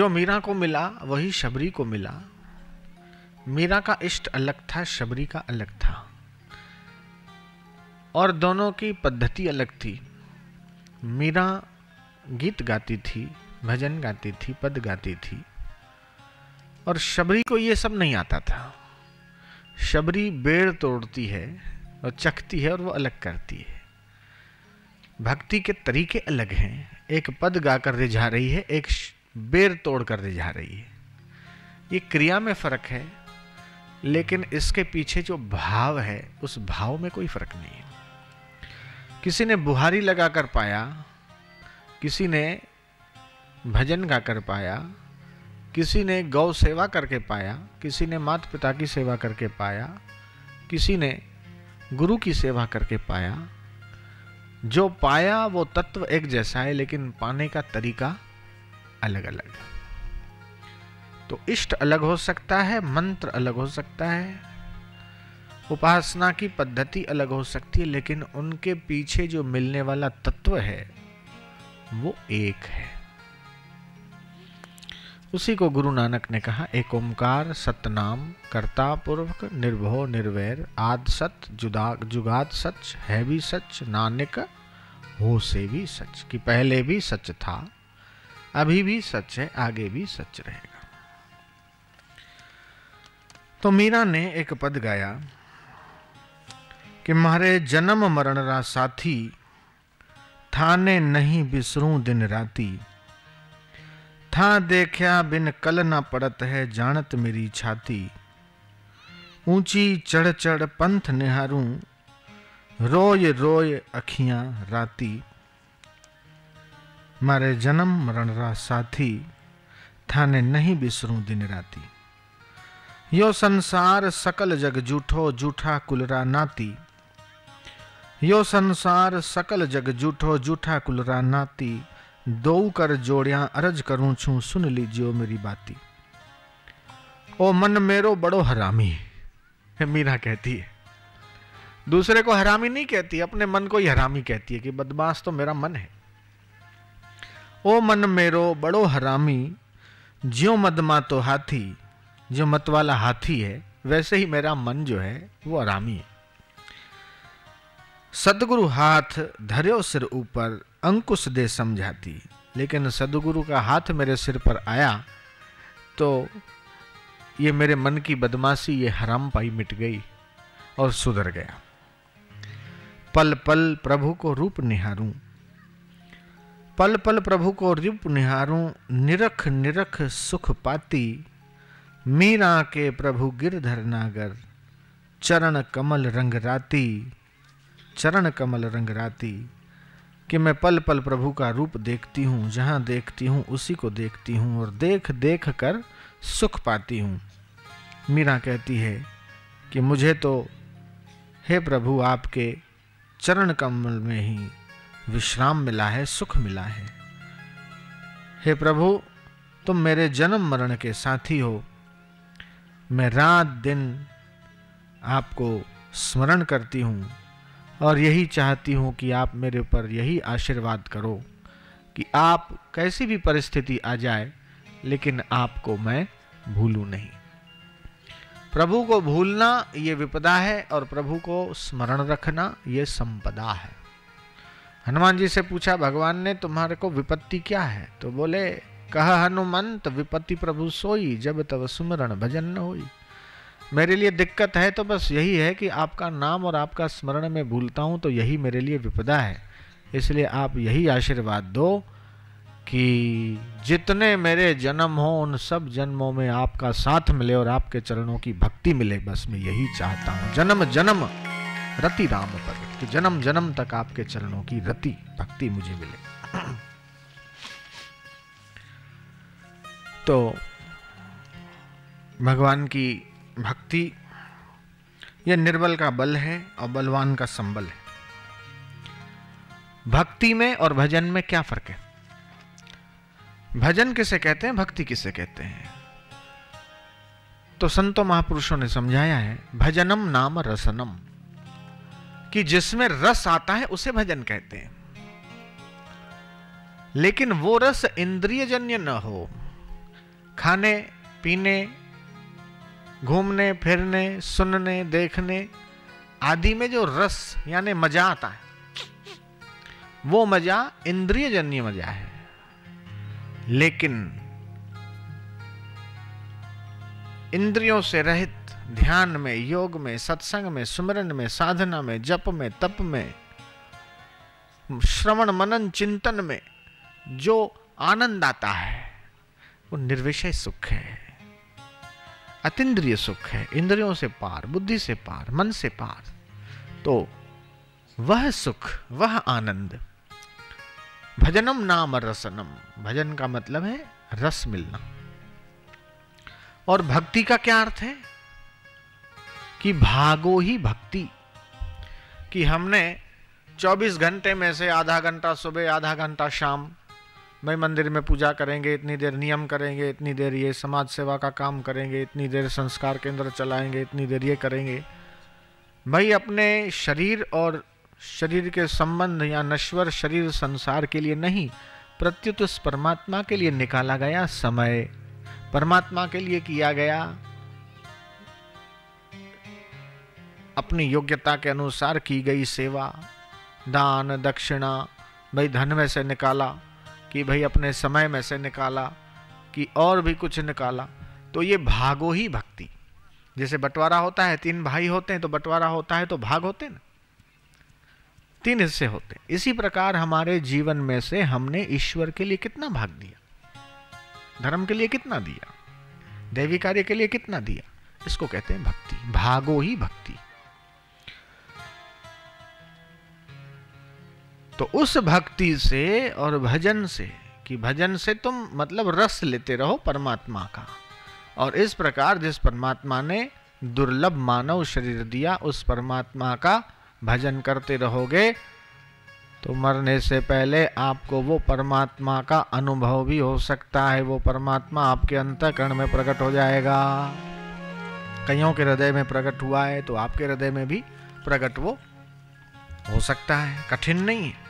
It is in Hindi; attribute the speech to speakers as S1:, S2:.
S1: जो मीरा को मिला वही शबरी को मिला। मीरा का इष्ट अलग था, शबरी का अलग था, और दोनों की पद्धति अलग थी। मीरा गीत गाती थी, भजन गाती थी, पद गाती थी, और शबरी को ये सब नहीं आता था। शबरी बेड़ तोड़ती है और चखती है और वो अलग करती है। भक्ति के तरीके अलग हैं। एक पद गाकर रिझा रही है, एक बेड़ तोड़कर रिझा रही है। ये क्रिया में फर्क है, लेकिन इसके पीछे जो भाव है उस भाव में कोई फर्क नहीं है। किसी ने बुहारी लगाकर पाया, किसी ने भजन गाकर पाया, किसी ने गौ सेवा करके पाया, किसी ने माता पिता की सेवा करके पाया, किसी ने गुरु की सेवा करके पाया। जो पाया वो तत्व एक जैसा है, लेकिन पाने का तरीका अलग अलग है। तो इष्ट अलग हो सकता है, मंत्र अलग हो सकता है, उपासना की पद्धति अलग हो सकती है, लेकिन उनके पीछे जो मिलने वाला तत्व है वो एक है। उसी को गुरु नानक ने कहा, एक ओंकार सतनाम कर्ता पूर्वक निर्भो निर्वैर आद सत जुगाद सच है भी सच नानक हो से भी सच। कि पहले भी सच था, अभी भी सच है, आगे भी सच रहेगा। तो मीरा ने एक पद गाया कि मारे जन्म मरण रा साथी थाने नहीं बिसरूं दिन राती। था देखया बिन कल ना पड़त है जानत मेरी छाती। ऊंची चढ़ चढ़ पंथ निहारूं रोय रोय अखियां राती। मारे जन्म मरण रा साथी थाने नहीं बिसरूं दिन राती। यो संसार सकल जग जूठो जूठा कुलरा नाती। यो संसार सकल जग जूठो जूठा कुलरा नाती। दो कर जोड़िया अरज करूं छू सुन लीजियो मेरी बाती। ओ मन मेरो बड़ो हरामी है, मीरा कहती है। दूसरे को हरामी नहीं कहती, अपने मन को ही हरामी कहती है कि बदमाश तो मेरा मन है। ओ मन मेरो बड़ो हरामी ज्यो मदमा तो हाथी। जो मत वाला हाथी है वैसे ही मेरा मन जो है वो हरामी है। सदगुरु हाथ धर्यो सिर ऊपर अंकुश दे समझाती। लेकिन सदगुरु का हाथ मेरे सिर पर आया तो ये मेरे मन की बदमाशी, ये हराम पाई मिट गई और सुधर गया। पल पल प्रभु को रूप निहारूं, पल पल प्रभु को रूप निहारूं निरख निरख सुख पाती। मीरा के प्रभु गिरधर नागर चरण कमल रंग राती। चरण कमल रंग राती। कि मैं पल पल प्रभु का रूप देखती हूँ, जहाँ देखती हूँ उसी को देखती हूँ और देख देख कर सुख पाती हूँ। मीरा कहती है कि मुझे तो हे प्रभु आपके चरण कमल में ही विश्राम मिला है, सुख मिला है। हे प्रभु तुम मेरे जन्म मरण के साथी हो। मैं रात दिन आपको स्मरण करती हूँ और यही चाहती हूँ कि आप मेरे ऊपर यही आशीर्वाद करो कि आप कैसी भी परिस्थिति आ जाए लेकिन आपको मैं भूलूं नहीं। प्रभु को भूलना ये विपदा है और प्रभु को स्मरण रखना ये संपदा है। हनुमान जी से पूछा भगवान ने तुम्हारे को विपत्ति क्या है, तो बोले कह हनुमंत विपत्ति प्रभु सोई जब तब सुमरण भजन न होई। मेरे लिए दिक्कत है तो बस यही है कि आपका नाम और आपका स्मरण में भूलता हूं, तो यही मेरे लिए विपदा है। इसलिए आप यही आशीर्वाद दो कि जितने मेरे जन्म हो उन सब जन्मों में आपका साथ मिले और आपके चरणों की भक्ति मिले। बस मैं यही चाहता हूं। जन्म जन्म रति राम पर, कि जन्म जन्म तक आपके चरणों की रति भक्ति मुझे मिले। तो भगवान की भक्ति यह निर्बल का बल है और बलवान का संबल है। भक्ति में और भजन में क्या फर्क है? भजन किसे कहते हैं, भक्ति किसे कहते हैं? तो संतों महापुरुषों ने समझाया है भजनम नाम रसनम, कि जिसमें रस आता है उसे भजन कहते हैं। लेकिन वो रस इंद्रियजन्य न हो, खाने पीने, घूमने फिरने, सुनने देखने आदि में जो रस यानी मजा आता है, वो मजा इंद्रिय जन्य मजा है। लेकिन इंद्रियों से रहित ध्यान में, योग में, सत्संग में, सुमरन में, साधना में, जप में, तप में, श्रवण मनन चिंतन में जो आनंद आता है वो निर्विषय सुख है, अतीन्द्रिय सुख है, इंद्रियों से पार, बुद्धि से पार, मन से पार। तो वह सुख, वह आनंद, भजनम नाम रसनम, भजन का मतलब है रस मिलना। और भक्ति का क्या अर्थ है कि भागो ही भक्ति, कि हमने 24 घंटे में से आधा घंटा सुबह, आधा घंटा शाम भाई मंदिर में पूजा करेंगे, इतनी देर नियम करेंगे, इतनी देर ये समाज सेवा का काम करेंगे, इतनी देर संस्कार केंद्र चलाएंगे, इतनी देर ये करेंगे। भाई अपने शरीर और शरीर के संबंध या नश्वर शरीर संसार के लिए नहीं, प्रत्युत उस परमात्मा के लिए निकाला गया समय, परमात्मा के लिए किया गया अपनी योग्यता के अनुसार की गई सेवा, दान दक्षिणा, भाई धन में से निकाला कि भाई अपने समय में से निकाला कि और भी कुछ निकाला। तो ये भागो ही भक्ति। जैसे बंटवारा होता है, 3 भाई होते हैं तो बंटवारा होता है तो भाग होते हैं ना, 3 हिस्से होते हैं। इसी प्रकार हमारे जीवन में से हमने ईश्वर के लिए कितना भाग दिया, धर्म के लिए कितना दिया, दैवी कार्य के लिए कितना दिया, इसको कहते हैं भक्ति। भागो ही भक्ति। तो उस भक्ति से और भजन से, कि भजन से तुम मतलब रस लेते रहो परमात्मा का, और इस प्रकार जिस परमात्मा ने दुर्लभ मानव शरीर दिया उस परमात्मा का भजन करते रहोगे तो मरने से पहले आपको वो परमात्मा का अनुभव भी हो सकता है। वो परमात्मा आपके अंतःकरण में प्रकट हो जाएगा। कईयों के हृदय में प्रकट हुआ है तो आपके हृदय में भी प्रकट वो हो सकता है, कठिन नहीं है।